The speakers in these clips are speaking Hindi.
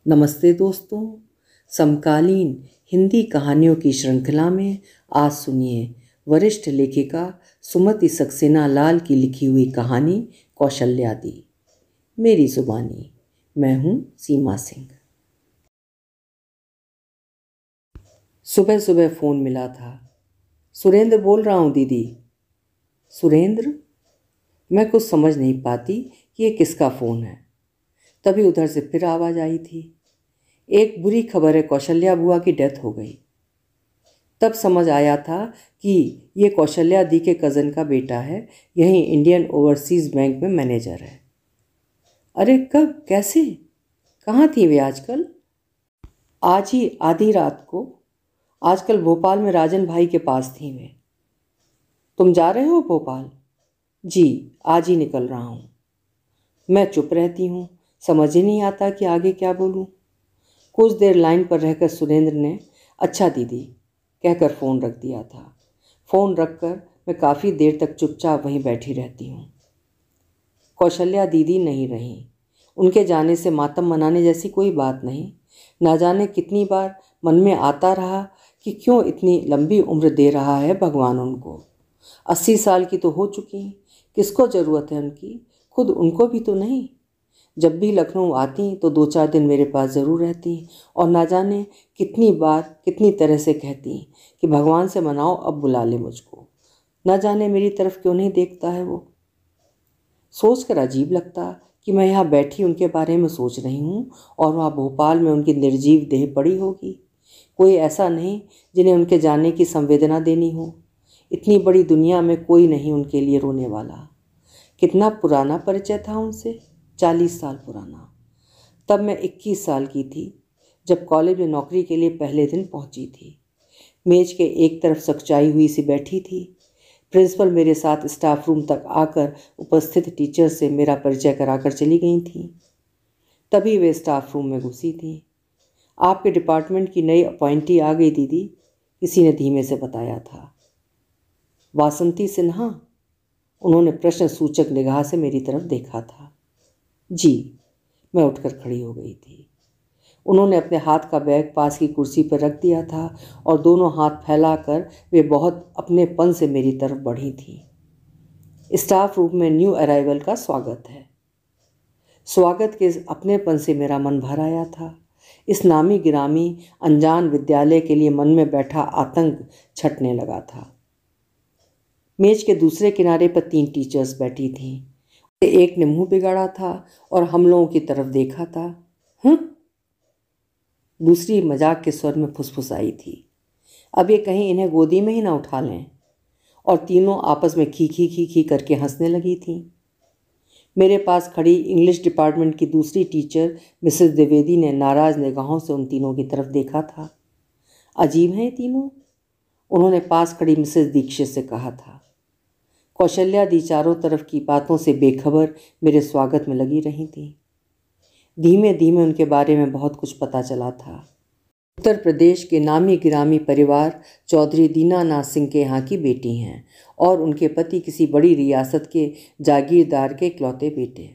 नमस्ते दोस्तों। समकालीन हिंदी कहानियों की श्रृंखला में आज सुनिए वरिष्ठ लेखिका सुमति सक्सेना लाल की लिखी हुई कहानी कौशल्या दी। मेरी जुबानी। मैं हूँ सीमा सिंह। सुबह सुबह फ़ोन मिला था। सुरेंद्र बोल रहा हूँ दीदी। सुरेंद्र? मैं कुछ समझ नहीं पाती कि ये किसका फ़ोन है। तभी उधर से फिर आवाज़ आई थी, एक बुरी खबर है, कौशल्या बुआ की डेथ हो गई। तब समझ आया था कि ये कौशल्या दी के कज़न का बेटा है, यहीं इंडियन ओवरसीज़ बैंक में मैनेजर है। अरे कब, कैसे, कहाँ थी वे आजकल? आज ही आधी रात को। आजकल भोपाल में राजन भाई के पास थी वे। तुम जा रहे हो भोपाल? जी, आज ही निकल रहा हूँ। मैं चुप रहती हूँ, समझ ही नहीं आता कि आगे क्या बोलूँ। कुछ देर लाइन पर रहकर सुरेंद्र ने अच्छा दीदी कहकर फ़ोन रख दिया था। फ़ोन रखकर मैं काफ़ी देर तक चुपचाप वहीं बैठी रहती हूँ। कौशल्या दीदी नहीं रहीं। उनके जाने से मातम मनाने जैसी कोई बात नहीं। ना जाने कितनी बार मन में आता रहा कि क्यों इतनी लंबी उम्र दे रहा है भगवान उनको। 80 साल की तो हो चुकी, किसको ज़रूरत है उनकी, खुद उनको भी तो नहीं। जब भी लखनऊ आती तो 2-4 दिन मेरे पास ज़रूर रहती और ना जाने कितनी बार कितनी तरह से कहती कि भगवान से मनाओ अब बुला ले मुझको। ना जाने मेरी तरफ क्यों नहीं देखता है वो। सोच कर अजीब लगता कि मैं यहाँ बैठी उनके बारे में सोच रही हूँ और वहाँ भोपाल में उनकी निर्जीव देह पड़ी होगी। कोई ऐसा नहीं जिन्हें उनके जाने की संवेदना देनी हो। इतनी बड़ी दुनिया में कोई नहीं उनके लिए रोने वाला। कितना पुराना परिचय था उनसे, 40 साल पुराना। तब मैं 21 साल की थी, जब कॉलेज में नौकरी के लिए पहले दिन पहुंची थी। मेज के एक तरफ सकचाई हुई सी बैठी थी। प्रिंसिपल मेरे साथ स्टाफ रूम तक आकर उपस्थित टीचर से मेरा परिचय कराकर चली गई थी। तभी वे स्टाफ रूम में घुसी थी। आपके डिपार्टमेंट की नई अपॉइंटी आ गई दीदी, किसी ने धीमे से बताया था। वासंती सिन्हा? उन्होंने प्रश्न सूचक निगाह से मेरी तरफ देखा था। जी। मैं उठकर खड़ी हो गई थी। उन्होंने अपने हाथ का बैग पास की कुर्सी पर रख दिया था और दोनों हाथ फैलाकर वे बहुत अपनेपन से मेरी तरफ बढ़ी थी। स्टाफ रूम में न्यू अराइवल का स्वागत है। स्वागत के अपनेपन से मेरा मन भर आया था। इस नामी गिरामी अनजान विद्यालय के लिए मन में बैठा आतंक छटने लगा था। मेज के दूसरे किनारे पर 3 टीचर्स बैठी थीं। एक ने मुंह बिगाड़ा था और हम लोगों की तरफ देखा था। दूसरी मजाक के स्वर में फुसफुसाई थी, अब ये कहीं इन्हें गोदी में ही ना उठा लें। और तीनों आपस में खी खी खी खी करके हंसने लगी थीं। मेरे पास खड़ी इंग्लिश डिपार्टमेंट की दूसरी टीचर मिसेस द्विवेदी ने नाराज़ निगाहों से उन तीनों की तरफ देखा था। अजीब हैं ये तीनों, उन्होंने पास खड़ी मिसेस दीक्षित से कहा था। कौशल्या दी चारों तरफ की बातों से बेखबर मेरे स्वागत में लगी रही थी। धीमे धीमे उनके बारे में बहुत कुछ पता चला था। उत्तर प्रदेश के नामी गिरामी परिवार चौधरी दीनानाथ सिंह के यहाँ की बेटी हैं और उनके पति किसी बड़ी रियासत के जागीरदार के इकलौते बेटे।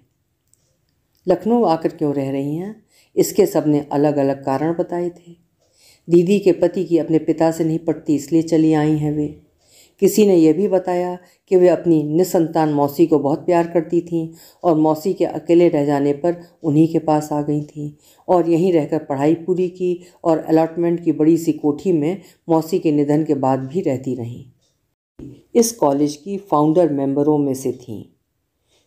लखनऊ आकर क्यों रह रही हैं, इसके सबने अलग अलग कारण बताए थे। दीदी के पति की अपने पिता से नहीं पटती, इसलिए चली आई हैं वे। किसी ने यह भी बताया कि वे अपनी निसंतान मौसी को बहुत प्यार करती थीं और मौसी के अकेले रह जाने पर उन्हीं के पास आ गई थीं और यहीं रहकर पढ़ाई पूरी की और अलॉटमेंट की बड़ी सी कोठी में मौसी के निधन के बाद भी रहती रहीं। इस कॉलेज की फाउंडर मेंबरों में से थीं।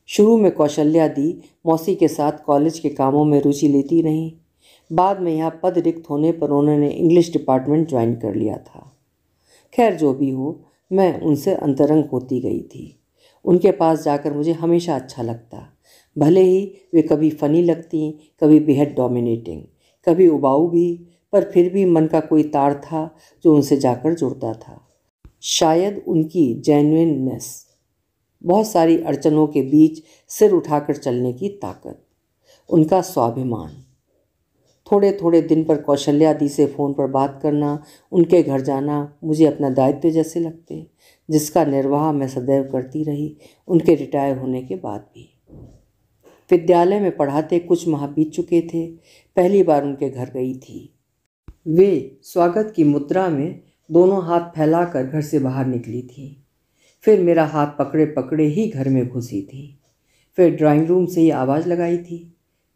शुरू में कौशल्या दी मौसी के साथ कॉलेज के कामों में रुचि लेती रहीं। बाद में यहाँ पद रिक्त होने पर उन्होंने इंग्लिश डिपार्टमेंट ज्वाइन कर लिया था। खैर जो भी हो, मैं उनसे अंतरंग होती गई थी। उनके पास जाकर मुझे हमेशा अच्छा लगता। भले ही वे कभी फ़नी लगती, कभी बेहद डोमिनेटिंग, कभी उबाऊ भी, पर फिर भी मन का कोई तार था जो उनसे जाकर जुड़ता था। शायद उनकी जेन्युइननेस, बहुत सारी अड़चनों के बीच सिर उठाकर चलने की ताकत, उनका स्वाभिमान। थोड़े थोड़े दिन पर कौशल्या दी से फ़ोन पर बात करना, उनके घर जाना मुझे अपना दायित्व जैसे लगते, जिसका निर्वाह मैं सदैव करती रही उनके रिटायर होने के बाद भी। विद्यालय में पढ़ाते कुछ माह बीत चुके थे। पहली बार उनके घर गई थी। वे स्वागत की मुद्रा में दोनों हाथ फैलाकर घर से बाहर निकली थी। फिर मेरा हाथ पकड़े पकड़े ही घर में घुसी थी। फिर ड्राइंग रूम से ही आवाज़ लगाई थी,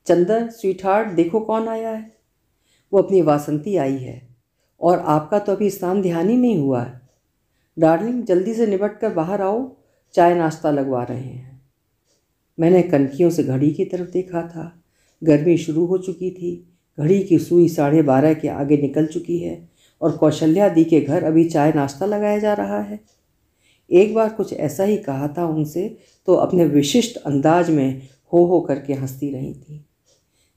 चंदर स्वीटहार्ट, देखो कौन आया है। वो अपनी वासंती आई है, और आपका तो अभी स्नान ध्यान ही नहीं हुआ है। डार्लिंग, जल्दी से निपट कर बाहर आओ, चाय नाश्ता लगवा रहे हैं। मैंने कनखियों से घड़ी की तरफ देखा था। गर्मी शुरू हो चुकी थी। घड़ी की सुई 12:30 के आगे निकल चुकी है और कौशल्या दी के घर अभी चाय नाश्ता लगाया जा रहा है। एक बार कुछ ऐसा ही कहा था उनसे तो अपने विशिष्ट अंदाज में हो करके हंसती रही थी।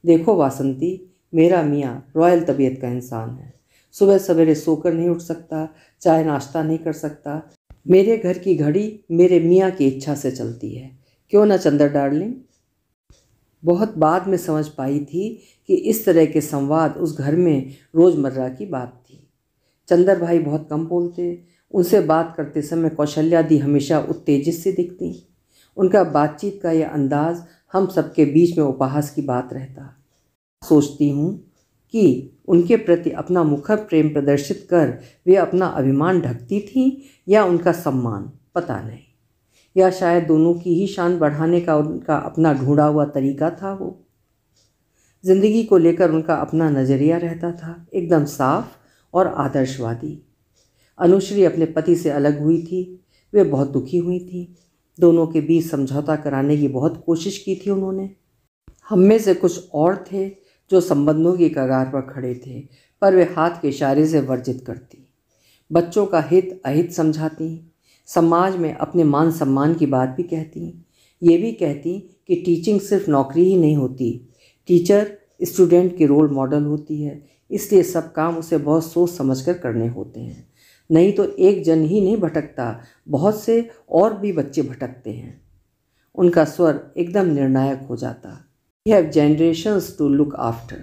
देखो वासंती, मेरा मियाँ रॉयल तबीयत का इंसान है। सुबह सवेरे सोकर नहीं उठ सकता, चाय नाश्ता नहीं कर सकता। मेरे घर की घड़ी मेरे मियाँ की इच्छा से चलती है, क्यों ना चंदर डार्लिंग। बहुत बाद में समझ पाई थी कि इस तरह के संवाद उस घर में रोज़मर्रा की बात थी। चंदर भाई बहुत कम बोलते। उनसे बात करते समय कौशल्या दी हमेशा उत्तेजित से दिखती। उनका बातचीत का यह अंदाज हम सबके बीच में उपहास की बात रहता। सोचती हूँ कि उनके प्रति अपना मुखर प्रेम प्रदर्शित कर वे अपना अभिमान ढकती थीं या उनका सम्मान, पता नहीं। या शायद दोनों की ही शान बढ़ाने का उनका अपना ढूंढा हुआ तरीका था। वो जिंदगी को लेकर उनका अपना नज़रिया रहता था, एकदम साफ और आदर्शवादी। अनुश्री अपने पति से अलग हुई थी। वे बहुत दुखी हुई थी। दोनों के बीच समझौता कराने की बहुत कोशिश की थी उन्होंने। हम में से कुछ और थे जो संबंधों की कगार पर खड़े थे, पर वे हाथ के इशारे से वर्जित करती। बच्चों का हित अहित समझाती। समाज में अपने मान सम्मान की बात भी कहती। ये भी कहती कि टीचिंग सिर्फ नौकरी ही नहीं होती, टीचर स्टूडेंट की रोल मॉडल होती है, इसलिए सब काम उसे बहुत सोच समझकर करने होते हैं, नहीं तो एक जन ही नहीं भटकता, बहुत से और भी बच्चे भटकते हैं। उनका स्वर एकदम निर्णायक हो जाता। We have generations to look after।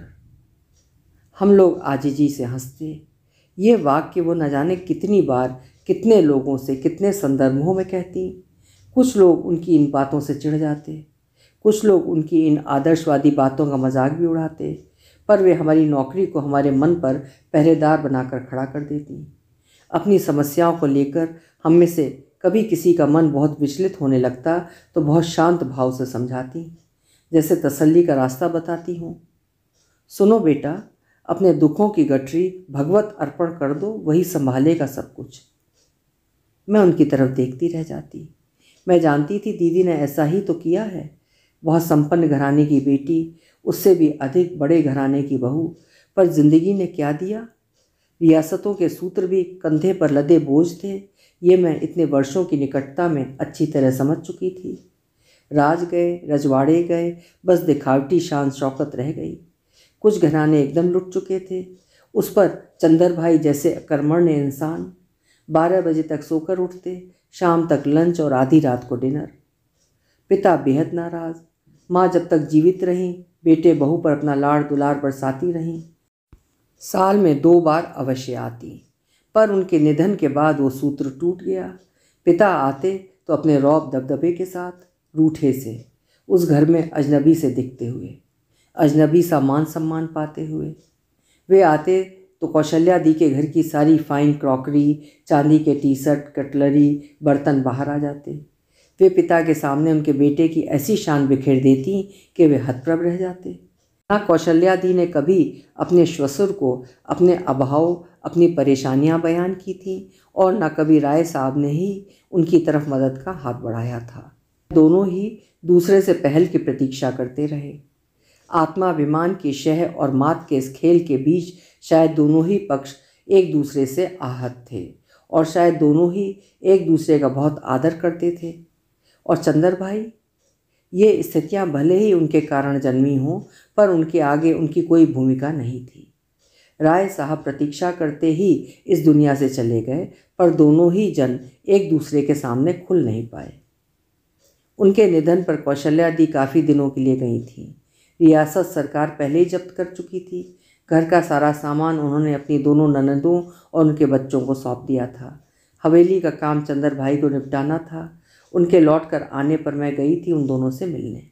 हम लोग आजीजी से हंसते। ये वाक्य वो न जाने कितनी बार कितने लोगों से कितने संदर्भों में कहती। कुछ लोग उनकी इन बातों से चिढ़ जाते, कुछ लोग उनकी इन आदर्शवादी बातों का मजाक भी उड़ाते, पर वे हमारी नौकरी को हमारे मन पर पहरेदार बनाकर खड़ा कर देती। अपनी समस्याओं को लेकर हम में से कभी किसी का मन बहुत विचलित होने लगता तो बहुत शांत भाव से समझाती, जैसे तसल्ली का रास्ता बताती हूँ। सुनो बेटा, अपने दुखों की गठरी भगवत अर्पण कर दो, वही संभालेगा सब कुछ। मैं उनकी तरफ देखती रह जाती। मैं जानती थी दीदी ने ऐसा ही तो किया है। बहुत संपन्न घराने की बेटी, उससे भी अधिक बड़े घराने की बहू, पर जिंदगी ने क्या दिया। रियासतों के सूत्र भी कंधे पर लदे बोझ थे, ये मैं इतने वर्षों की निकटता में अच्छी तरह समझ चुकी थी। राज गए, रजवाड़े गए, बस दिखावटी शान शौकत रह गई। कुछ घराने एकदम लुट चुके थे, उस पर चंदर भाई जैसे कर्मण्य इंसान 12 बजे तक सोकर उठते, शाम तक लंच और आधी रात को डिनर। पिता बेहद नाराज। माँ जब तक जीवित रहीं बेटे बहू पर अपना लाड़ दुलार बरसाती रहीं। साल में 2 बार अवश्य आती, पर उनके निधन के बाद वो सूत्र टूट गया। पिता आते तो अपने रौब दबदबे के साथ, रूठे से, उस घर में अजनबी से दिखते हुए, अजनबी सा मान सम्मान पाते हुए। वे आते तो कौशल्या दी के घर की सारी फाइन क्रॉकरी, चांदी के टी शर्ट, कटलरी, बर्तन बाहर आ जाते। वे पिता के सामने उनके बेटे की ऐसी शान बिखेर देती कि वे हतप्रभ रह जाते। ना कौशल्या दी ने कभी अपने श्वसुर को अपने अभाव, अपनी परेशानियां बयान की थीं, और न कभी राय साहब ने ही उनकी तरफ मदद का हाथ बढ़ाया था। दोनों ही दूसरे से पहल की प्रतीक्षा करते रहे। आत्माभिमान की शह और मात के इस खेल के बीच शायद दोनों ही पक्ष एक दूसरे से आहत थे, और शायद दोनों ही एक दूसरे का बहुत आदर करते थे। और चंदर भाई, ये स्थितियां भले ही उनके कारण जन्मी हों, पर उनके आगे उनकी कोई भूमिका नहीं थी। राय साहब प्रतीक्षा करते ही इस दुनिया से चले गए, पर दोनों ही जन एक दूसरे के सामने खुल नहीं पाए। उनके निधन पर कौशल्या दी काफ़ी दिनों के लिए गई थी। रियासत सरकार पहले ही जब्त कर चुकी थी। घर का सारा सामान उन्होंने अपनी दोनों ननदों और उनके बच्चों को सौंप दिया था। हवेली का काम चंदर भाई को निपटाना था। उनके लौट कर आने पर मैं गई थी उन दोनों से मिलने।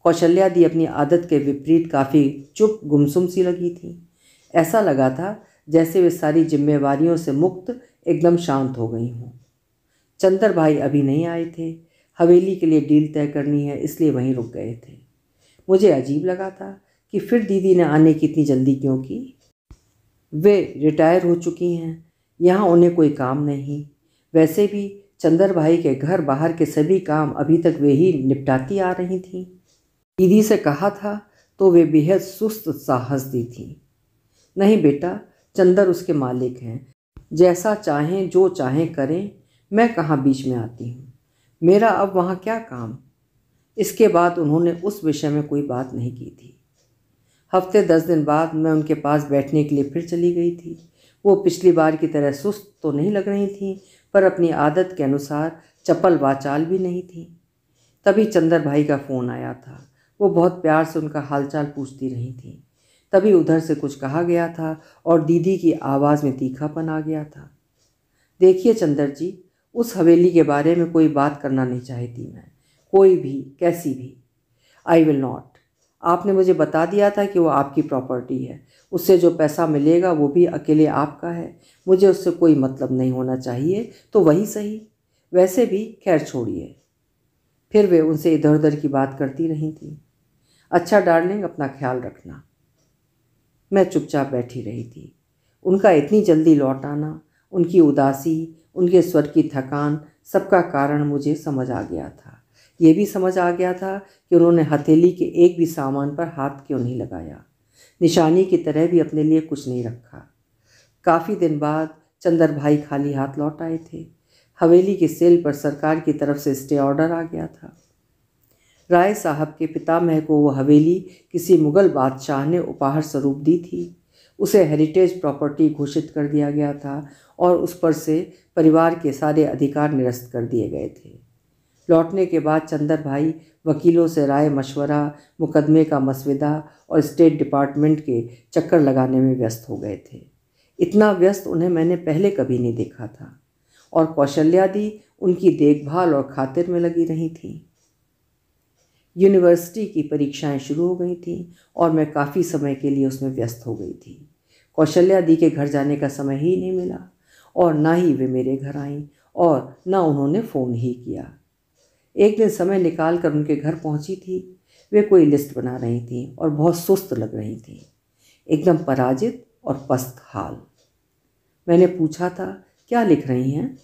कौशल्या दी अपनी आदत के विपरीत काफ़ी चुप गुमसुम सी लगी थी। ऐसा लगा था जैसे वे सारी जिम्मेवारियों से मुक्त एकदम शांत हो गई हों। चंदर भाई अभी नहीं आए थे, हवेली के लिए डील तय करनी है इसलिए वहीं रुक गए थे। मुझे अजीब लगा था कि फिर दीदी ने आने की इतनी जल्दी क्यों की। वे रिटायर हो चुकी हैं, यहाँ उन्हें कोई काम नहीं। वैसे भी चंदर भाई के घर बाहर के सभी काम अभी तक वे ही निपटाती आ रही थीं। दीदी से कहा था तो वे बेहद सुस्त सा हंस दी थी। नहीं बेटा, चंदर उसके मालिक हैं, जैसा चाहें जो चाहें करें, मैं कहाँ बीच में आती हूँ, मेरा अब वहाँ क्या काम। इसके बाद उन्होंने उस विषय में कोई बात नहीं की थी। हफ्ते 10 दिन बाद मैं उनके पास बैठने के लिए फिर चली गई थी। वो पिछली बार की तरह सुस्त तो नहीं लग रही थीं, पर अपनी आदत के अनुसार चपल वाचाल भी नहीं थी। तभी चंदर भाई का फ़ोन आया था। वो बहुत प्यार से उनका हालचाल पूछती रही थी। तभी उधर से कुछ कहा गया था और दीदी की आवाज़ में तीखापन आ गया था। देखिए चंदर जी, उस हवेली के बारे में कोई बात करना नहीं चाहती मैं, कोई भी, कैसी भी। I will not. आपने मुझे बता दिया था कि वो आपकी प्रॉपर्टी है, उससे जो पैसा मिलेगा वो भी अकेले आपका है। मुझे उससे कोई मतलब नहीं होना चाहिए तो वही सही। वैसे भी खैर छोड़िए। फिर वे उनसे इधर उधर की बात करती रही थी। अच्छा डार्लिंग, अपना ख्याल रखना। मैं चुपचाप बैठी रही थी। उनका इतनी जल्दी लौट आना, उनकी उदासी, उनके स्वर की थकान, सबका कारण मुझे समझ आ गया था। ये भी समझ आ गया था कि उन्होंने हथेली के एक भी सामान पर हाथ क्यों नहीं लगाया, निशानी की तरह भी अपने लिए कुछ नहीं रखा। काफ़ी दिन बाद चंदर भाई खाली हाथ लौट आए थे। हवेली के सेल पर सरकार की तरफ से स्टे ऑर्डर आ गया था। राय साहब के पितामह को वो हवेली किसी मुग़ल बादशाह ने उपहार स्वरूप दी थी। उसे हेरिटेज प्रॉपर्टी घोषित कर दिया गया था और उस पर से परिवार के सारे अधिकार निरस्त कर दिए गए थे। लौटने के बाद चंदर भाई वकीलों से राय मशवरा, मुकदमे का मसविदा और स्टेट डिपार्टमेंट के चक्कर लगाने में व्यस्त हो गए थे। इतना व्यस्त उन्हें मैंने पहले कभी नहीं देखा था। और कौशल्या दी उनकी देखभाल और खातिर में लगी रही थी। यूनिवर्सिटी की परीक्षाएं शुरू हो गई थीं और मैं काफ़ी समय के लिए उसमें व्यस्त हो गई थी। कौशल्या दी के घर जाने का समय ही नहीं मिला और ना ही वे मेरे घर आईं और ना उन्होंने फ़ोन ही किया। एक दिन समय निकाल कर उनके घर पहुंची थी। वे कोई लिस्ट बना रही थीं और बहुत सुस्त लग रही थीं, एकदम पराजित और पस्त हाल। मैंने पूछा था क्या लिख रही हैं,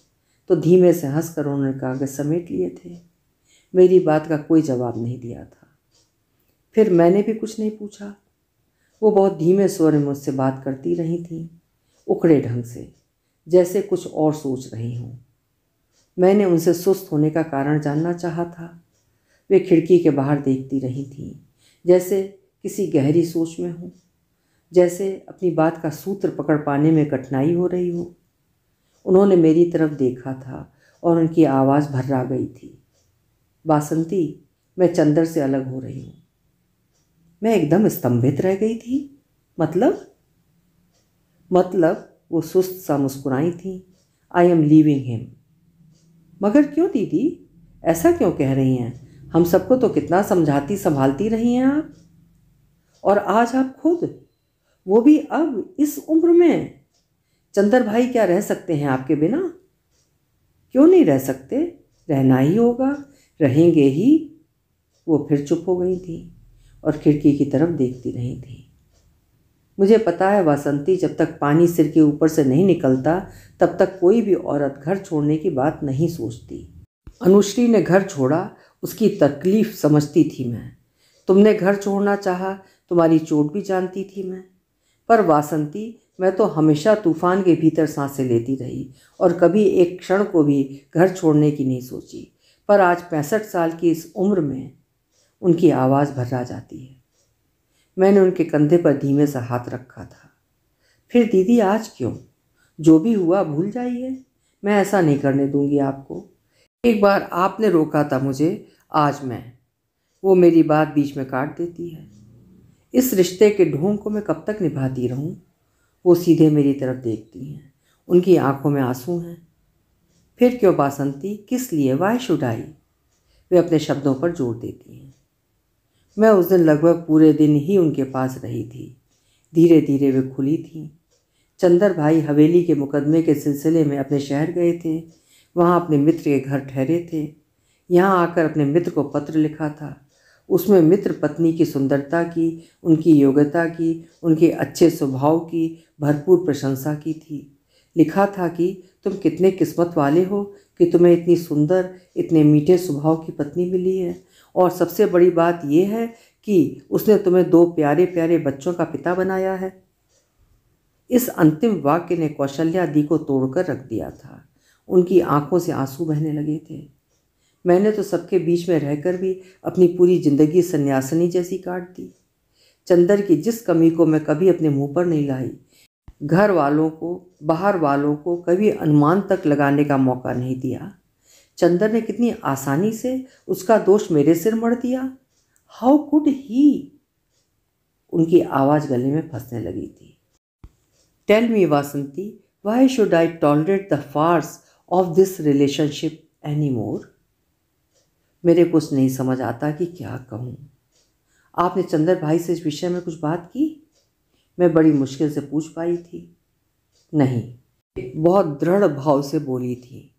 तो धीमे से हंसकर उन्होंने कागज़ समेट लिए थे। मेरी बात का कोई जवाब नहीं दिया था। फिर मैंने भी कुछ नहीं पूछा। वो बहुत धीमे स्वर में मुझसे बात करती रही थीं, उखड़े ढंग से, जैसे कुछ और सोच रही हूँ। मैंने उनसे सुस्त होने का कारण जानना चाहा था। वे खिड़की के बाहर देखती रही थीं, जैसे किसी गहरी सोच में हो, जैसे अपनी बात का सूत्र पकड़ पाने में कठिनाई हो रही हो। उन्होंने मेरी तरफ देखा था और उनकी आवाज़ भर्रा गई थी। बासंती, मैं चंदर से अलग हो रही हूँ। मैं एकदम स्तंभित रह गई थी। मतलब वो सुस्त सा मुस्कुराई थी। I am leaving him. मगर क्यों दीदी, ऐसा क्यों कह रही हैं? हम सबको तो कितना समझाती संभालती रही हैं आप, और आज आप खुद, वो भी अब इस उम्र में। चंदर भाई क्या रह सकते हैं आपके बिना? क्यों नहीं रह सकते, रहना ही होगा, रहेंगे ही। वो फिर चुप हो गई थी और खिड़की की तरफ देखती रही थी। मुझे पता है वासंती, जब तक पानी सिर के ऊपर से नहीं निकलता तब तक कोई भी औरत घर छोड़ने की बात नहीं सोचती। अनुश्री ने घर छोड़ा, उसकी तकलीफ़ समझती थी मैं। तुमने घर छोड़ना चाहा, तुम्हारी चोट भी जानती थी मैं। पर वासंती, मैं तो हमेशा तूफ़ान के भीतर सांसें लेती रही और कभी एक क्षण को भी घर छोड़ने की नहीं सोची। पर आज 65 साल की इस उम्र में उनकी आवाज़ भर्रा जाती है। मैंने उनके कंधे पर धीमे सा हाथ रखा था। फिर दीदी, आज क्यों? जो भी हुआ भूल जाइए। मैं ऐसा नहीं करने दूंगी आपको। एक बार आपने रोका था मुझे, आज मैं। वो मेरी बात बीच में काट देती है। इस रिश्ते के ढोंग को मैं कब तक निभाती रहूं? वो सीधे मेरी तरफ देखती हैं, उनकी आंखों में आंसू हैं। फिर क्यों बासंती, किस लिए? वाई शुड आई? वे अपने शब्दों पर जोर देती हैं। मैं उस दिन लगभग पूरे दिन ही उनके पास रही थी। धीरे धीरे वे खुली थीं। चंदर भाई हवेली के मुकदमे के सिलसिले में अपने शहर गए थे। वहाँ अपने मित्र के घर ठहरे थे। यहाँ आकर अपने मित्र को पत्र लिखा था। उसमें मित्र पत्नी की सुंदरता की, उनकी योग्यता की, उनके अच्छे स्वभाव की भरपूर प्रशंसा की थी। लिखा था कि तुम कितने किस्मत वाले हो कि तुम्हें इतनी सुंदर, इतने मीठे स्वभाव की पत्नी मिली है, और सबसे बड़ी बात यह है कि उसने तुम्हें 2 प्यारे प्यारे बच्चों का पिता बनाया है। इस अंतिम वाक्य ने कौशल्या दी को तोड़कर रख दिया था। उनकी आंखों से आंसू बहने लगे थे। मैंने तो सबके बीच में रहकर भी अपनी पूरी जिंदगी सन्यासिनी जैसी काट दी। चंदर की जिस कमी को मैं कभी अपने मुंह पर नहीं लाई, घर वालों को, बाहर वालों को कभी अनुमान तक लगाने का मौका नहीं दिया, चंदर ने कितनी आसानी से उसका दोष मेरे सिर मढ़ दिया। How could he? उनकी आवाज़ गले में फंसने लगी थी। Tell me Vasanti, why should I tolerate the farce of this relationship any more? मेरे कुछ नहीं समझ आता कि क्या कहूँ। आपने चंदर भाई से इस विषय में कुछ बात की? मैं बड़ी मुश्किल से पूछ पाई थी। नहीं, बहुत दृढ़ भाव से बोली थी।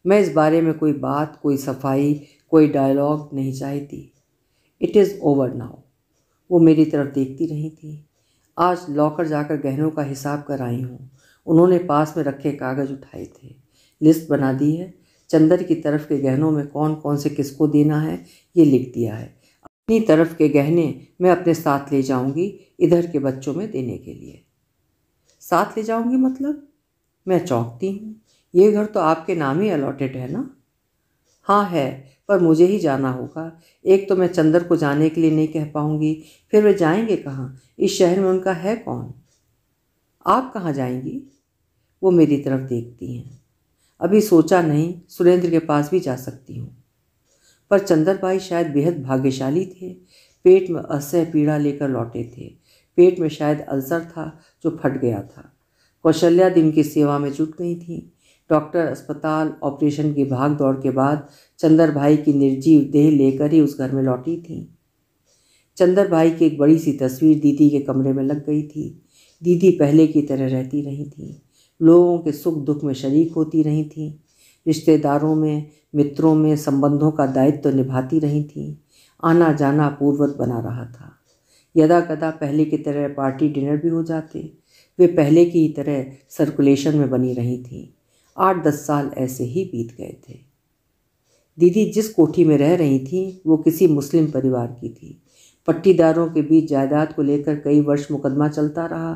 मैं इस बारे में कोई बात, कोई सफाई, कोई डायलॉग नहीं चाहती। It is over now. वो मेरी तरफ देखती रही थी। आज लॉकर जाकर गहनों का हिसाब कर आई हूँ। उन्होंने पास में रखे कागज़ उठाए थे। लिस्ट बना दी है। चंदर की तरफ के गहनों में कौन कौन से किसको देना है ये लिख दिया है। अपनी तरफ के गहने मैं अपने साथ ले जाऊंगी, इधर के बच्चों में देने के लिए। साथ ले जाऊंगी मतलब? मैं चौंकती हूँ। ये घर तो आपके नाम ही अलॉटेड है ना? हाँ है, पर मुझे ही जाना होगा। एक तो मैं चंदर को जाने के लिए नहीं कह पाऊंगी, फिर वे जाएंगे कहाँ? इस शहर में उनका है कौन? आप कहाँ जाएंगी? वो मेरी तरफ देखती हैं। अभी सोचा नहीं, सुरेंद्र के पास भी जा सकती हूँ। पर चंदर भाई शायद बेहद भाग्यशाली थे। पेट में असह्य पीड़ा लेकर लौटे थे। पेट में शायद अल्सर था जो फट गया था। कौशल्या दिन की सेवा में जुट गई थी। डॉक्टर, अस्पताल, ऑपरेशन की भाग दौड़ के बाद चंदर भाई की निर्जीव देह लेकर ही उस घर में लौटी थी। चंदर भाई की एक बड़ी सी तस्वीर दीदी के कमरे में लग गई थी। दीदी पहले की तरह रहती रही थी। लोगों के सुख दुख में शरीक होती रही थी। रिश्तेदारों में, मित्रों में संबंधों का दायित्व निभाती रही थी। आना जाना पूर्ववत बना रहा था। यदा कदा पहले की तरह पार्टी डिनर भी हो जाते। वे पहले की ही तरह सर्कुलेशन में बनी रही थी। 8-10 साल ऐसे ही बीत गए थे। दीदी जिस कोठी में रह रही थी वो किसी मुस्लिम परिवार की थी। पट्टीदारों के बीच जायदाद को लेकर कई वर्ष मुकदमा चलता रहा।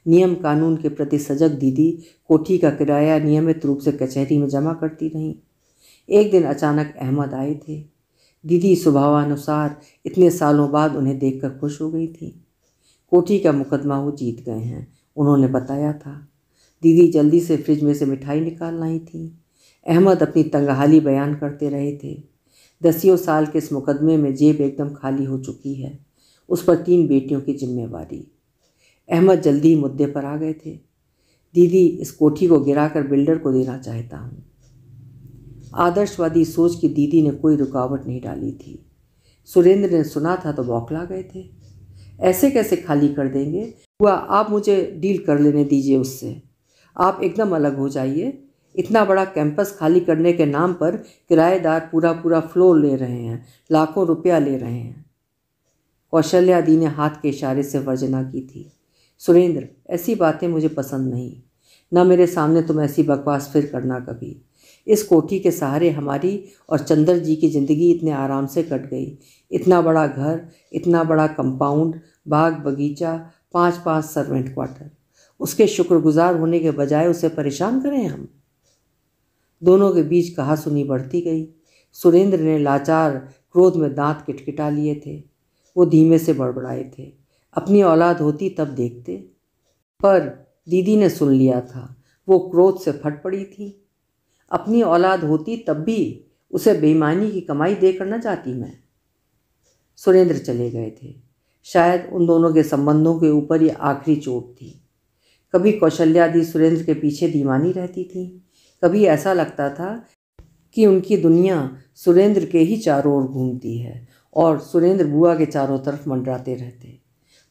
नियम कानून के प्रति सजग दीदी कोठी का किराया नियमित रूप से कचहरी में जमा करती रहीं। एक दिन अचानक अहमद आए थे। दीदी स्वभावानुसार इतने सालों बाद उन्हें देखकर खुश हो गई थी। कोठी का मुकदमा वो जीत गए हैं, उन्होंने बताया था। दीदी जल्दी से फ्रिज में से मिठाई निकाल लाई थी। अहमद अपनी तंगहाली बयान करते रहे थे। 10 साल के इस मुकदमे में जेब एकदम खाली हो चुकी है। उस पर 3 बेटियों की जिम्मेवारी। अहमद जल्दी ही मुद्दे पर आ गए थे। दीदी, इस कोठी को गिराकर बिल्डर को देना चाहता हूँ। आदर्शवादी सोच की दीदी ने कोई रुकावट नहीं डाली थी। सुरेंद्र ने सुना था तो बौखला गए थे। ऐसे कैसे खाली कर देंगे? हुआ आप मुझे डील कर लेने दीजिए उससे। आप एकदम अलग हो जाइए। इतना बड़ा कैंपस खाली करने के नाम पर किराएदार पूरा पूरा फ्लोर ले रहे हैं, लाखों रुपया ले रहे हैं। कौशल्या दी ने हाथ के इशारे से वर्जना की थी। सुरेंद्र, ऐसी बातें मुझे पसंद नहीं। न मेरे सामने तुम ऐसी बकवास फिर करना कभी। इस कोठी के सहारे हमारी और चंदर जी की ज़िंदगी इतने आराम से कट गई। इतना बड़ा घर, इतना बड़ा कंपाउंड, बाग बगीचा, 5-5 सर्वेंट क्वार्टर। उसके शुक्रगुजार होने के बजाय उसे परेशान करें हम? दोनों के बीच कहासुनी बढ़ती गई। सुरेंद्र ने लाचार क्रोध में दांत किटकिटा लिए थे। वो धीमे से बड़बड़ाए थे। अपनी औलाद होती तब देखते। पर दीदी ने सुन लिया था। वो क्रोध से फट पड़ी थी। अपनी औलाद होती तब भी उसे बेईमानी की कमाई देकर न जाती मैं। सुरेंद्र चले गए थे। शायद उन दोनों के संबंधों के ऊपर ये आखिरी चोट थी। कभी कौशल्या दी सुरेंद्र के पीछे दीवानी रहती थी। कभी ऐसा लगता था कि उनकी दुनिया सुरेंद्र के ही चारों ओर घूमती है और सुरेंद्र बुआ के चारों तरफ मंडराते रहते।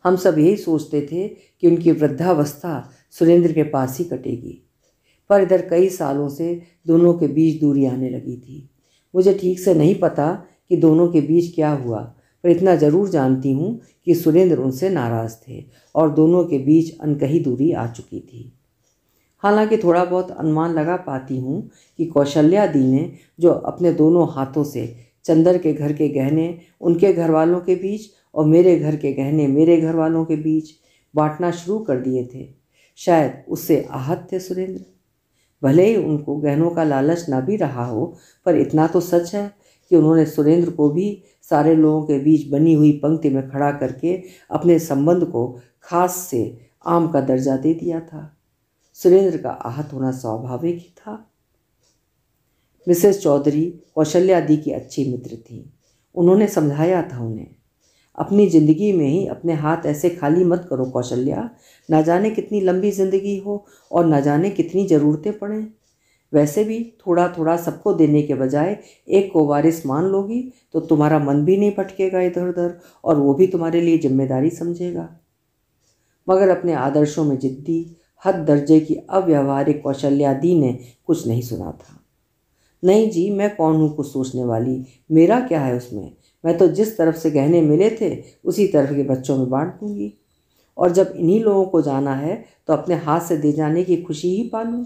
हम सब यही सोचते थे कि उनकी वृद्धावस्था सुरेंद्र के पास ही कटेगी, पर इधर कई सालों से दोनों के बीच दूरी आने लगी थी। मुझे ठीक से नहीं पता कि दोनों के बीच क्या हुआ, पर इतना ज़रूर जानती हूँ कि सुरेंद्र उनसे नाराज़ थे और दोनों के बीच अनकही दूरी आ चुकी थी। हालांकि थोड़ा बहुत अनुमान लगा पाती हूँ कि कौशल्या दी ने जो अपने दोनों हाथों से चंदर के घर के गहने उनके घर वालों के बीच और मेरे घर के गहने मेरे घर वालों के बीच बांटना शुरू कर दिए थे, शायद उससे आहत थे सुरेंद्र। भले ही उनको गहनों का लालच ना भी रहा हो, पर इतना तो सच है कि उन्होंने सुरेंद्र को भी सारे लोगों के बीच बनी हुई पंक्ति में खड़ा करके अपने संबंध को खास से आम का दर्जा दे दिया था। सुरेंद्र का आहत होना स्वाभाविक ही था। मिसेस चौधरी कौशल्या दी की अच्छी मित्र थी। उन्होंने समझाया था उन्हें, अपनी ज़िंदगी में ही अपने हाथ ऐसे खाली मत करो कौशल्या, ना जाने कितनी लंबी ज़िंदगी हो और ना जाने कितनी ज़रूरतें पड़ें। वैसे भी थोड़ा थोड़ा सबको देने के बजाय एक को वारिस मान लोगी तो तुम्हारा मन भी नहीं भटकेगा इधर उधर, और वो भी तुम्हारे लिए जिम्मेदारी समझेगा। मगर अपने आदर्शों में जिद्दी, हद दर्जे की अव्यवहारिक कौशल्या दी ने कुछ नहीं सुना था। नहीं जी, मैं कौन हूँ कुछ सोचने वाली, मेरा क्या है उसमें, मैं तो जिस तरफ से गहने मिले थे उसी तरफ के बच्चों में बांट दूंगी, और जब इन्हीं लोगों को जाना है तो अपने हाथ से दे जाने की खुशी ही पालूं।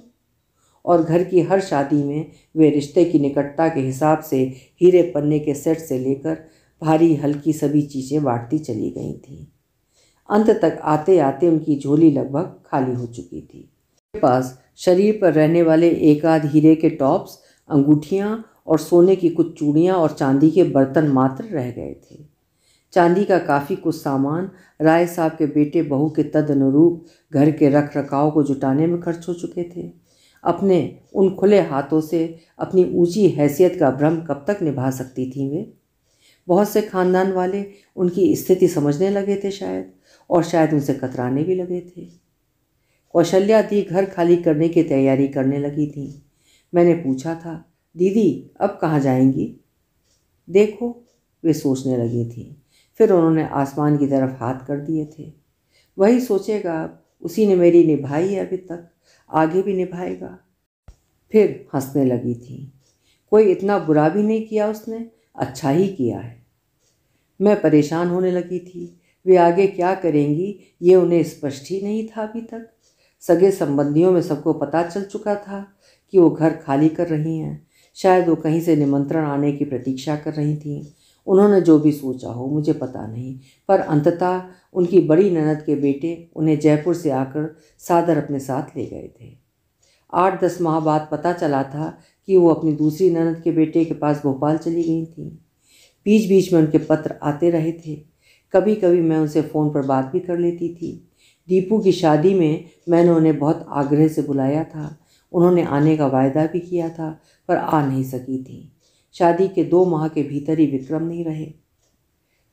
और घर की हर शादी में वे रिश्ते की निकटता के हिसाब से हीरे पन्ने के सेट से लेकर भारी हल्की सभी चीज़ें बांटती चली गई थीं। अंत तक आते आते उनकी झोली लगभग खाली हो चुकी थी। उनके पास शरीर पर रहने वाले एक आध हीरे के टॉप्स, अंगूठियाँ और सोने की कुछ चूड़ियाँ और चांदी के बर्तन मात्र रह गए थे। चांदी का काफ़ी कुछ सामान राय साहब के बेटे बहू के तदनुरूप घर के रख रखाव को जुटाने में खर्च हो चुके थे। अपने उन खुले हाथों से अपनी ऊंची हैसियत का भ्रम कब तक निभा सकती थीं वे। बहुत से खानदान वाले उनकी स्थिति समझने लगे थे शायद, और शायद उनसे कतराने भी लगे थे। कौशल्या दी घर खाली करने की तैयारी करने लगी थी। मैंने पूछा था, दीदी अब कहाँ जाएंगी? देखो, वे सोचने लगी थी। फिर उन्होंने आसमान की तरफ हाथ कर दिए थे। वही सोचेगा, अब उसी ने मेरी निभाई है अभी तक, आगे भी निभाएगा। फिर हंसने लगी थी। कोई इतना बुरा भी नहीं किया उसने, अच्छा ही किया है। मैं परेशान होने लगी थी। वे आगे क्या करेंगी ये उन्हें स्पष्ट ही नहीं था अभी तक। सगे संबंधियों में सबको पता चल चुका था कि वो घर खाली कर रही हैं। शायद वो कहीं से निमंत्रण आने की प्रतीक्षा कर रही थीं। उन्होंने जो भी सोचा हो मुझे पता नहीं, पर अंततः उनकी बड़ी ननद के बेटे उन्हें जयपुर से आकर सादर अपने साथ ले गए थे। 8-10 माह बाद पता चला था कि वो अपनी दूसरी ननद के बेटे के पास भोपाल चली गई थी। बीच बीच में उनके पत्र आते रहे थे। कभी कभी मैं उनसे फ़ोन पर बात भी कर लेती थी। दीपू की शादी में मैंने उन्हें बहुत आग्रह से बुलाया था। उन्होंने आने का वायदा भी किया था, पर आ नहीं सकी थी। शादी के 2 माह के भीतर ही विक्रम नहीं रहे।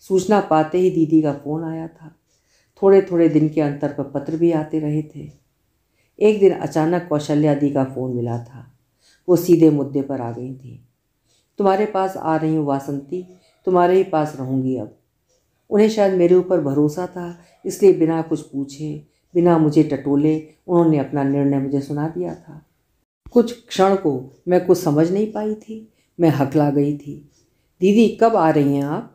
सूचना पाते ही दीदी का फ़ोन आया था। थोड़े थोड़े दिन के अंतर पर पत्र भी आते रहे थे। एक दिन अचानक कौशल्या दी का फ़ोन मिला था। वो सीधे मुद्दे पर आ गई थी। तुम्हारे पास आ रही हूँ वासंती, तुम्हारे ही पास रहूँगी अब। उन्हें शायद मेरे ऊपर भरोसा था, इसलिए बिना कुछ पूछे, बिना मुझे टटोले उन्होंने अपना निर्णय मुझे सुना दिया था। कुछ क्षण को मैं कुछ समझ नहीं पाई थी। मैं हकला गई थी। दीदी कब आ रही हैं आप?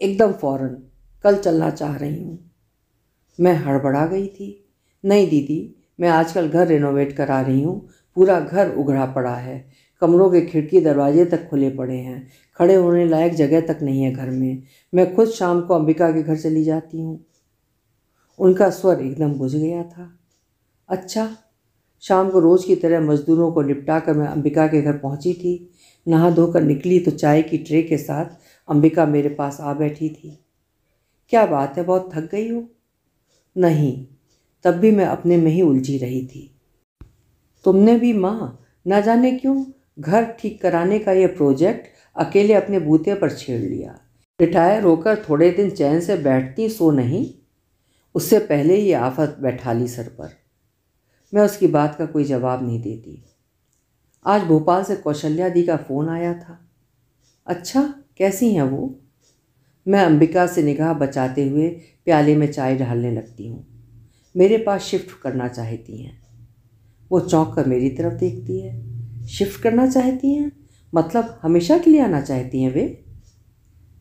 एकदम फौरन, कल चलना चाह रही हूँ। मैं हड़बड़ा गई थी। नहीं दीदी, मैं आजकल घर रेनोवेट करा रही हूँ। पूरा घर उघड़ा पड़ा है, कमरों के खिड़की दरवाजे तक खुले पड़े हैं, खड़े होने लायक जगह तक नहीं है घर में। मैं खुद शाम को अंबिका के घर चली जाती हूँ। उनका स्वर एकदम बुझ गया था। अच्छा। शाम को रोज़ की तरह मज़दूरों को निपटा कर मैं अंबिका के घर पहुँची थी। नहा धोकर निकली तो चाय की ट्रे के साथ अंबिका मेरे पास आ बैठी थी। क्या बात है, बहुत थक गई हो? नहीं, तब भी मैं अपने में ही उलझी रही थी। तुमने भी माँ, न जाने क्यों घर ठीक कराने का यह प्रोजेक्ट अकेले अपने बूते पर छेड़ लिया। रिटायर होकर थोड़े दिन चैन से बैठती सो नहीं, उससे पहले ये आफत बैठा ली सर पर। मैं उसकी बात का कोई जवाब नहीं देती। आज भोपाल से कौशल्या दी का फ़ोन आया था। अच्छा, कैसी हैं वो? मैं अंबिका से निगाह बचाते हुए प्याले में चाय ढालने लगती हूँ। मेरे पास शिफ्ट करना चाहती हैं। वो चौंक कर मेरी तरफ देखती है। शिफ्ट करना चाहती हैं? मतलब हमेशा के लिए आना चाहती हैं वे?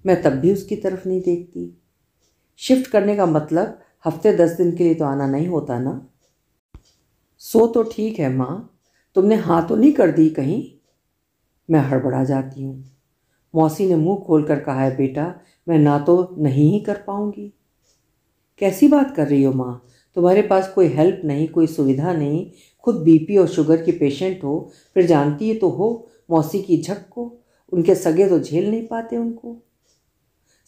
मैं तब भी उसकी तरफ नहीं देखती। शिफ्ट करने का मतलब हफ्ते 10 दिन के लिए तो आना नहीं होता ना। सो तो ठीक है माँ, तुमने हाँ तो नहीं कर दी कहीं? मैं हड़बड़ा जाती हूँ। मौसी ने मुंह खोलकर कहा है बेटा, मैं ना तो नहीं ही कर पाऊंगी। कैसी बात कर रही हो माँ? तुम्हारे पास कोई हेल्प नहीं, कोई सुविधा नहीं, खुद बीपी और शुगर की पेशेंट हो, फिर जानती ही तो हो मौसी की झक को। उनके सगे तो झेल नहीं पाते उनको।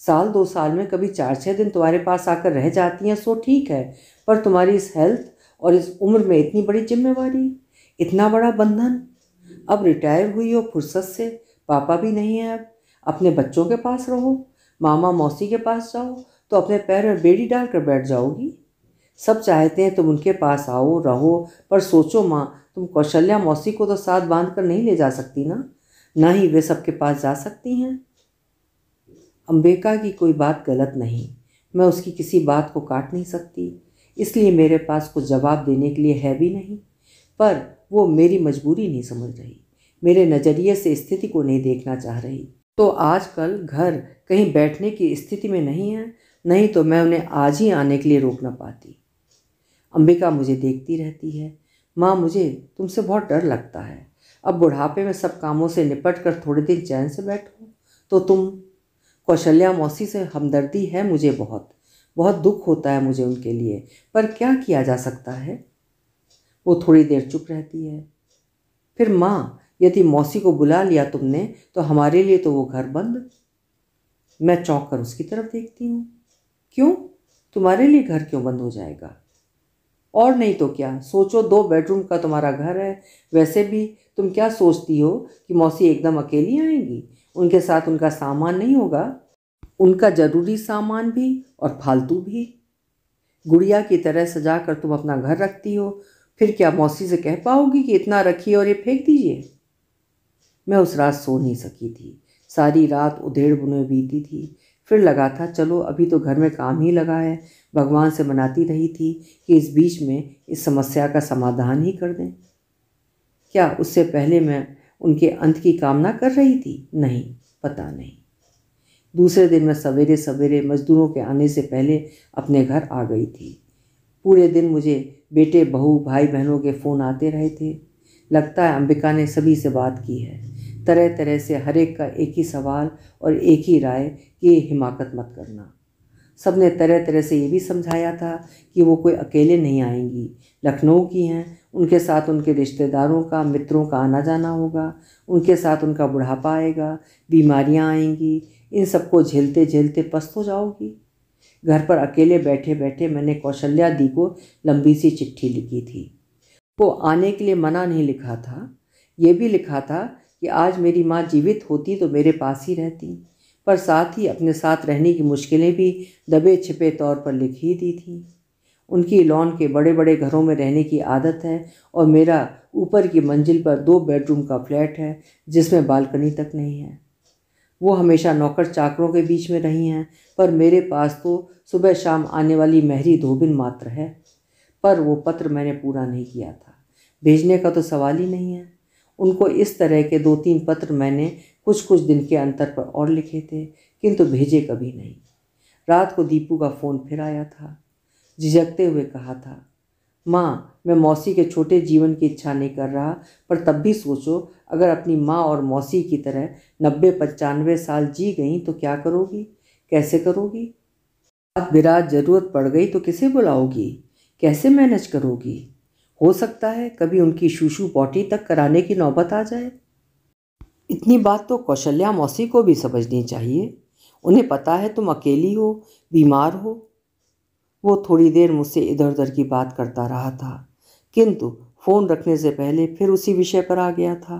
साल 2 साल में कभी 4-6 दिन तुम्हारे पास आकर रह जाती हैं सो ठीक है, पर तुम्हारी इस हेल्थ और इस उम्र में इतनी बड़ी जिम्मेवारी, इतना बड़ा बंधन। अब रिटायर हुई हो फुर्सत से, पापा भी नहीं है, अब अपने बच्चों के पास रहो, मामा मौसी के पास जाओ तो अपने पैर में बेड़ी डालकर बैठ जाओगी। सब चाहते हैं तुम उनके पास आओ रहो, पर सोचो माँ, तुम कौशल्या मौसी को तो साथ बांध कर नहीं ले जा सकती ना ही वे सबके पास जा सकती हैं। अंबिका की कोई बात गलत नहीं, मैं उसकी किसी बात को काट नहीं सकती, इसलिए मेरे पास कुछ जवाब देने के लिए है भी नहीं। पर वो मेरी मजबूरी नहीं समझ रही, मेरे नज़रिए से स्थिति को नहीं देखना चाह रही। तो आजकल घर कहीं बैठने की स्थिति में नहीं है, नहीं तो मैं उन्हें आज ही आने के लिए रोक न पाती। अंबिका मुझे देखती रहती है। माँ, मुझे तुमसे बहुत डर लगता है। अब बुढ़ापे में सब कामों से निपट कर थोड़े दिन चैन से बैठो तो तुम। कौशल्या मौसी से हमदर्दी है मुझे, बहुत बहुत दुख होता है मुझे उनके लिए, पर क्या किया जा सकता है। वो थोड़ी देर चुप रहती है। फिर माँ, यदि मौसी को बुला लिया तुमने तो हमारे लिए तो वो घर बंद। मैं चौंक कर उसकी तरफ देखती हूँ। क्यों? तुम्हारे लिए घर क्यों बंद हो जाएगा? और नहीं तो क्या, सोचो 2 बेडरूम का तुम्हारा घर है। वैसे भी तुम क्या सोचती हो कि मौसी एकदम अकेली आएंगी? उनके साथ उनका सामान नहीं होगा, उनका ज़रूरी सामान भी और फालतू भी। गुड़िया की तरह सजा कर तुम अपना घर रखती हो, फिर क्या मौसी से कह पाओगी कि इतना रखिए और ये फेंक दीजिए? मैं उस रात सो नहीं सकी थी। सारी रात उधेड़ बुने बीती थी। फिर लगा था चलो अभी तो घर में काम ही लगा है, भगवान से मनाती रही थी कि इस बीच में इस समस्या का समाधान ही कर दें। क्या उससे पहले मैं उनके अंत की कामना कर रही थी? नहीं, पता नहीं। दूसरे दिन मैं सवेरे सवेरे मजदूरों के आने से पहले अपने घर आ गई थी। पूरे दिन मुझे बेटे बहू भाई बहनों के फ़ोन आते रहे थे। लगता है अंबिका ने सभी से बात की है, तरह तरह से हर एक का एक ही सवाल और एक ही राय कि ये हिमाकत मत करना। सब ने तरह तरह से ये भी समझाया था कि वो कोई अकेले नहीं आएंगी, लखनऊ की हैं, उनके साथ उनके रिश्तेदारों का मित्रों का आना जाना होगा, उनके साथ उनका बुढ़ापा आएगा, बीमारियां आएंगी, इन सबको झेलते झेलते पस्त हो जाओगी। घर पर अकेले बैठे बैठे मैंने कौशल्या दी को लंबी सी चिट्ठी लिखी थी। वो आने के लिए मना नहीं लिखा था, ये भी लिखा था कि आज मेरी माँ जीवित होती तो मेरे पास ही रहती, पर साथ ही अपने साथ रहने की मुश्किलें भी दबे छिपे तौर पर लिख ही दी थी। उनकी लॉन के बड़े बड़े घरों में रहने की आदत है और मेरा ऊपर की मंजिल पर 2 बेडरूम का फ्लैट है जिसमें बालकनी तक नहीं है। वो हमेशा नौकर चाकरों के बीच में रही हैं, पर मेरे पास तो सुबह शाम आने वाली मेहरी धोबिन मात्र है। पर वो पत्र मैंने पूरा नहीं किया था, भेजने का तो सवाल ही नहीं है। उनको इस तरह के 2-3 पत्र मैंने कुछ कुछ दिन के अंतर पर और लिखे थे, किंतु भेजे कभी नहीं। रात को दीपू का फ़ोन फिर आया था। झिझकते हुए कहा था, माँ, मैं मौसी के छोटे जीवन की इच्छा नहीं कर रहा, पर तब भी सोचो अगर अपनी माँ और मौसी की तरह 90-95 साल जी गई तो क्या करोगी, कैसे करोगी? रात बिरात ज़रूरत पड़ गई तो किसे बुलाओगी, कैसे मैनेज करोगी? हो सकता है कभी उनकी शूशू पॉटी तक कराने की नौबत आ जाए। इतनी बात तो कौशल्या मौसी को भी समझनी चाहिए। उन्हें पता है तुम अकेली हो, बीमार हो। वो थोड़ी देर मुझसे इधर उधर की बात करता रहा था, किंतु फ़ोन रखने से पहले फिर उसी विषय पर आ गया था।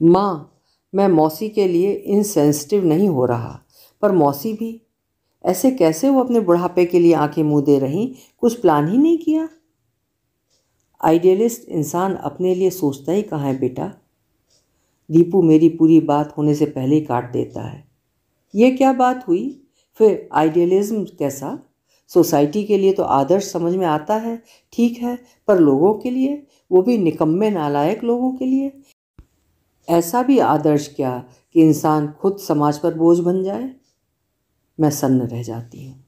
माँ, मैं मौसी के लिए इनसेंसिटिव नहीं हो रहा, पर मौसी भी ऐसे कैसे वो अपने बुढ़ापे के लिए आंखें मूंदे दे रहीं, कुछ प्लान ही नहीं किया। आइडियलिस्ट इंसान अपने लिए सोचता ही कहाँ है बेटा। दीपू मेरी पूरी बात होने से पहले ही काट देता है। ये क्या बात हुई? फिर आइडियलिज्म कैसा? सोसाइटी के लिए तो आदर्श समझ में आता है, ठीक है, पर लोगों के लिए, वो भी निकम्मे नालायक लोगों के लिए, ऐसा भी आदर्श क्या कि इंसान खुद समाज पर बोझ बन जाए? मैं सन्न रह जाती हूँ।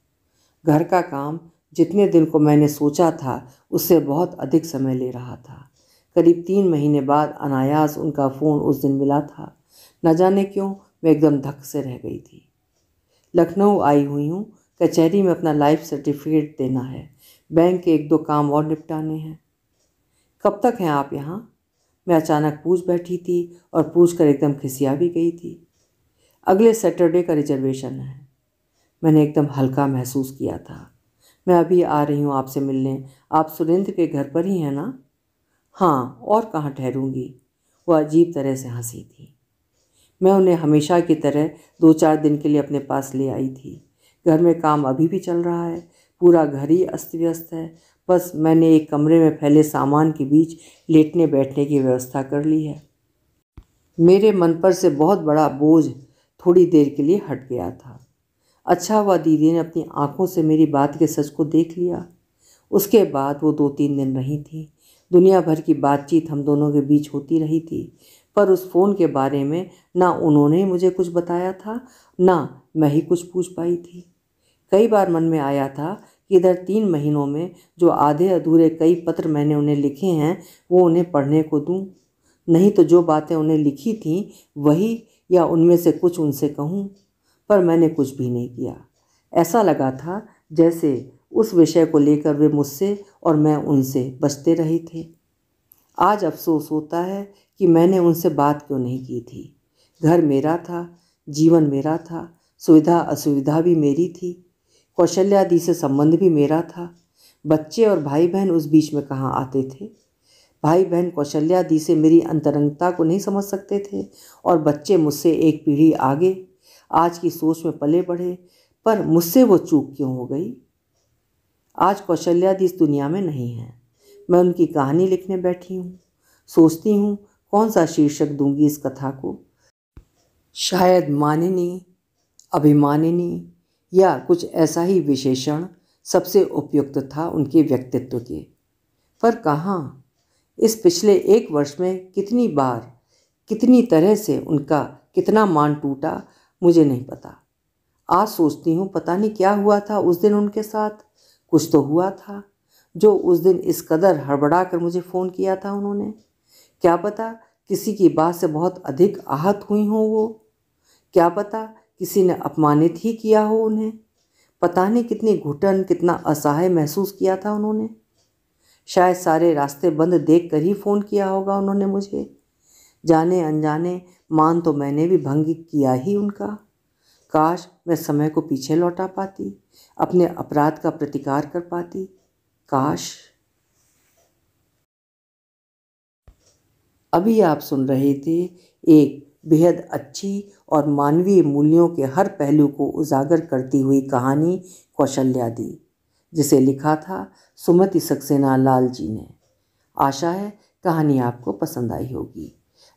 घर का काम जितने दिन को मैंने सोचा था उससे बहुत अधिक समय ले रहा था। करीब 3 महीने बाद अनायास उनका फ़ोन उस दिन मिला था। न जाने क्यों मैं एकदम धक से रह गई थी। लखनऊ आई हुई हूँ, कचहरी में अपना लाइफ सर्टिफिकेट देना है, बैंक के 1-2 काम और निपटाने हैं। कब तक हैं आप यहाँ? मैं अचानक पूछ बैठी थी और पूछ कर एकदम खिसिया भी गई थी। अगले सैटरडे का रिजर्वेशन है। मैंने एकदम हल्का महसूस किया था। मैं अभी आ रही हूँ आपसे मिलने। आप सुरेंद्र के घर पर ही हैं ना? हाँ, और कहाँ ठहरूंगी। वह अजीब तरह से हंसी थी। मैं उन्हें हमेशा की तरह 2-4 दिन के लिए अपने पास ले आई थी। घर में काम अभी भी चल रहा है, पूरा घर ही अस्त व्यस्त है। बस मैंने एक कमरे में फैले सामान के बीच लेटने बैठने की व्यवस्था कर ली है। मेरे मन पर से बहुत बड़ा बोझ थोड़ी देर के लिए हट गया था। अच्छा हुआ दीदी ने अपनी आंखों से मेरी बात के सच को देख लिया। उसके बाद वो 2-3 दिन रही थी। दुनिया भर की बातचीत हम दोनों के बीच होती रही थी, पर उस फ़ोन के बारे में ना उन्होंने मुझे कुछ बताया था, ना मैं ही कुछ पूछ पाई थी। कई बार मन में आया था कि इधर 3 महीनों में जो आधे अधूरे कई पत्र मैंने उन्हें लिखे हैं वो उन्हें पढ़ने को दूं, नहीं तो जो बातें उन्हें लिखी थीं वही या उनमें से कुछ उनसे कहूं, पर मैंने कुछ भी नहीं किया। ऐसा लगा था जैसे उस विषय को लेकर वे मुझसे और मैं उनसे बचते रहे थे। आज अफसोस होता है कि मैंने उनसे बात क्यों नहीं की थी। घर मेरा था, जीवन मेरा था, सुविधा असुविधा भी मेरी थी, कौशल्या दी से संबंध भी मेरा था। बच्चे और भाई बहन उस बीच में कहाँ आते थे? भाई बहन कौशल्या दी से मेरी अंतरंगता को नहीं समझ सकते थे और बच्चे मुझसे एक पीढ़ी आगे आज की सोच में पले बढ़े, पर मुझसे वो चूक क्यों हो गई? आज कौशल्या दी इस दुनिया में नहीं है। मैं उनकी कहानी लिखने बैठी हूँ। सोचती हूँ कौन सा शीर्षक दूंगी इस कथा को। शायद मानिनी, अभिमानिनी या कुछ ऐसा ही विशेषण सबसे उपयुक्त था उनके व्यक्तित्व के। पर कहाँ? इस पिछले 1 वर्ष में कितनी बार, कितनी तरह से उनका कितना मान टूटा मुझे नहीं पता। आज सोचती हूँ पता नहीं क्या हुआ था उस दिन उनके साथ। कुछ तो हुआ था जो उस दिन इस कदर हड़बड़ा कर मुझे फ़ोन किया था उन्होंने। क्या पता किसी की बात से बहुत अधिक आहत हुई हों वो। क्या पता किसी ने अपमानित ही किया हो उन्हें। पता नहीं कितनी घुटन, कितना असहाय महसूस किया था उन्होंने। शायद सारे रास्ते बंद देख कर ही फ़ोन किया होगा उन्होंने मुझे। जाने अनजाने मान तो मैंने भी भंग किया ही उनका। काश मैं समय को पीछे लौटा पाती, अपने अपराध का प्रतिकार कर पाती। काश। अभी आप सुन रहे थे एक बेहद अच्छी और मानवीय मूल्यों के हर पहलू को उजागर करती हुई कहानी कौशल्या दी, जिसे लिखा था सुमति सक्सेना लाल जी ने। आशा है कहानी आपको पसंद आई होगी।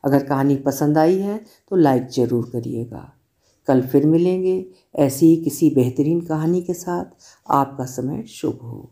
अगर कहानी पसंद आई है तो लाइक ज़रूर करिएगा। कल फिर मिलेंगे ऐसी ही किसी बेहतरीन कहानी के साथ। आपका समय शुभ हो।